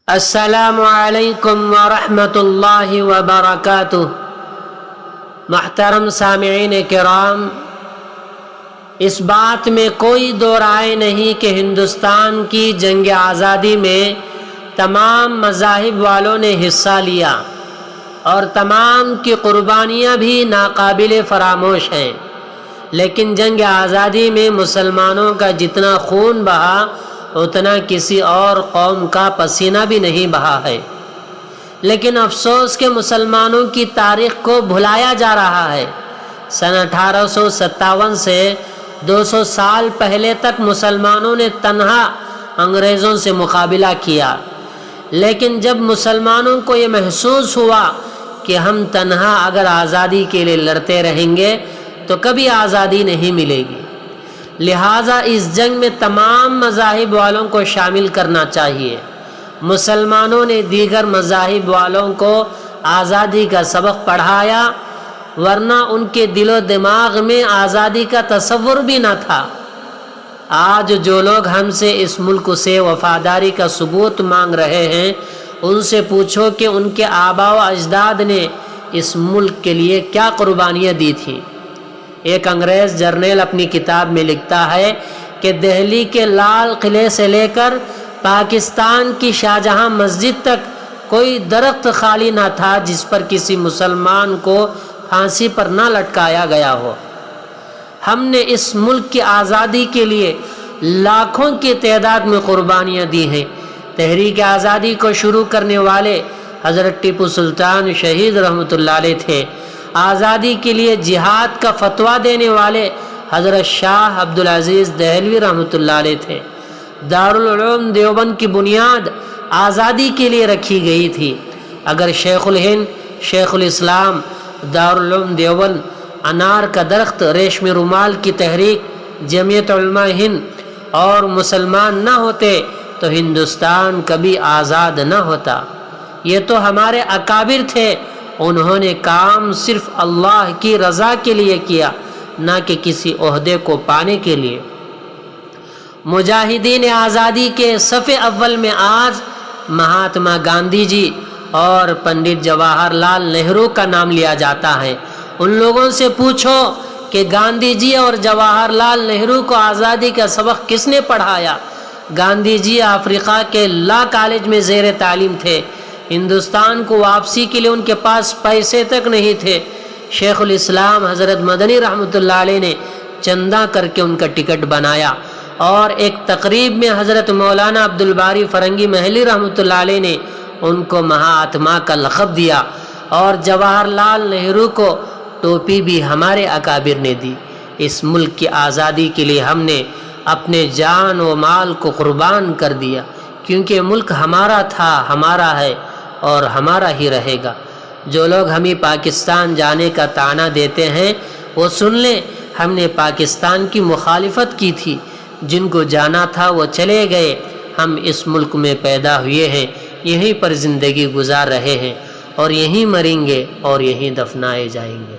السلام علیکم ورحمۃ اللہ وبرکاتہ۔ محترم سامعین کرام، اس بات میں کوئی دو رائے نہیں کہ ہندوستان کی جنگ آزادی میں تمام مذاہب والوں نے حصہ لیا اور تمام کی قربانیاں بھی ناقابل فراموش ہیں، لیکن جنگ آزادی میں مسلمانوں کا جتنا خون بہا اتنا کسی اور قوم کا پسینہ بھی نہیں بہا ہے۔ لیکن افسوس کہ مسلمانوں کی تاریخ کو بھلایا جا رہا ہے۔ سن 1857 سے 200 سال پہلے تک مسلمانوں نے تنہا انگریزوں سے مقابلہ کیا، لیکن جب مسلمانوں کو یہ محسوس ہوا کہ ہم تنہا اگر آزادی کے لیے لڑتے رہیں گے تو کبھی آزادی نہیں ملے گی، لہٰذا اس جنگ میں تمام مذاہب والوں کو شامل کرنا چاہیے۔ مسلمانوں نے دیگر مذاہب والوں کو آزادی کا سبق پڑھایا، ورنہ ان کے دل و دماغ میں آزادی کا تصور بھی نہ تھا۔ آج جو لوگ ہم سے اس ملک سے وفاداری کا ثبوت مانگ رہے ہیں، ان سے پوچھو کہ ان کے آباء و اجداد نے اس ملک کے لیے کیا قربانیاں دی تھیں۔ ایک انگریز جرنیل اپنی کتاب میں لکھتا ہے کہ دہلی کے لال قلعے سے لے کر پاکستان کی شاہجہاں مسجد تک کوئی درخت خالی نہ تھا جس پر کسی مسلمان کو پھانسی پر نہ لٹکایا گیا ہو۔ ہم نے اس ملک کی آزادی کے لیے لاکھوں کی تعداد میں قربانیاں دی ہیں۔ تحریک آزادی کو شروع کرنے والے حضرت ٹیپو سلطان شہید رحمۃ اللہ علیہ تھے۔ آزادی کے لیے جہاد کا فتویٰ دینے والے حضرت شاہ عبدالعزیز دہلوی رحمۃ اللہ علیہ تھے۔ دارالعلوم دیوبند کی بنیاد آزادی کے لیے رکھی گئی تھی۔ اگر شیخ الہند، شیخ الاسلام، دارالعلوم دیوبند، انار کا درخت، ریشمی رومال کی تحریک، جمعیت علماء ہند اور مسلمان نہ ہوتے تو ہندوستان کبھی آزاد نہ ہوتا۔ یہ تو ہمارے اکابر تھے، انہوں نے کام صرف اللہ کی رضا کے لیے کیا، نہ کہ کسی عہدے کو پانے کے لیے۔ مجاہدین آزادی کے صف اول میں آج مہاتما گاندھی جی اور پنڈت جواہر لال نہرو کا نام لیا جاتا ہے۔ ان لوگوں سے پوچھو کہ گاندھی جی اور جواہر لال نہرو کو آزادی کا سبق کس نے پڑھایا؟ گاندھی جی افریقہ کے لا کالج میں زیر تعلیم تھے، ہندوستان کو واپسی کے لیے ان کے پاس پیسے تک نہیں تھے۔ شیخ الاسلام حضرت مدنی رحمۃ اللہ علیہ نے چندہ کر کے ان کا ٹکٹ بنایا، اور ایک تقریب میں حضرت مولانا عبدالباری فرنگی محلی رحمۃ اللہ علیہ نے ان کو مہاتما کا لقب دیا، اور جواہر لال نہرو کو ٹوپی بھی ہمارے اکابر نے دی۔ اس ملک کی آزادی کے لیے ہم نے اپنے جان و مال کو قربان کر دیا، کیونکہ ملک ہمارا تھا، ہمارا ہے اور ہمارا ہی رہے گا۔ جو لوگ ہمیں پاکستان جانے کا طعنہ دیتے ہیں وہ سن لیں، ہم نے پاکستان کی مخالفت کی تھی، جن کو جانا تھا وہ چلے گئے۔ ہم اس ملک میں پیدا ہوئے ہیں، یہیں پر زندگی گزار رہے ہیں، اور یہیں مریں گے اور یہیں دفنائے جائیں گے۔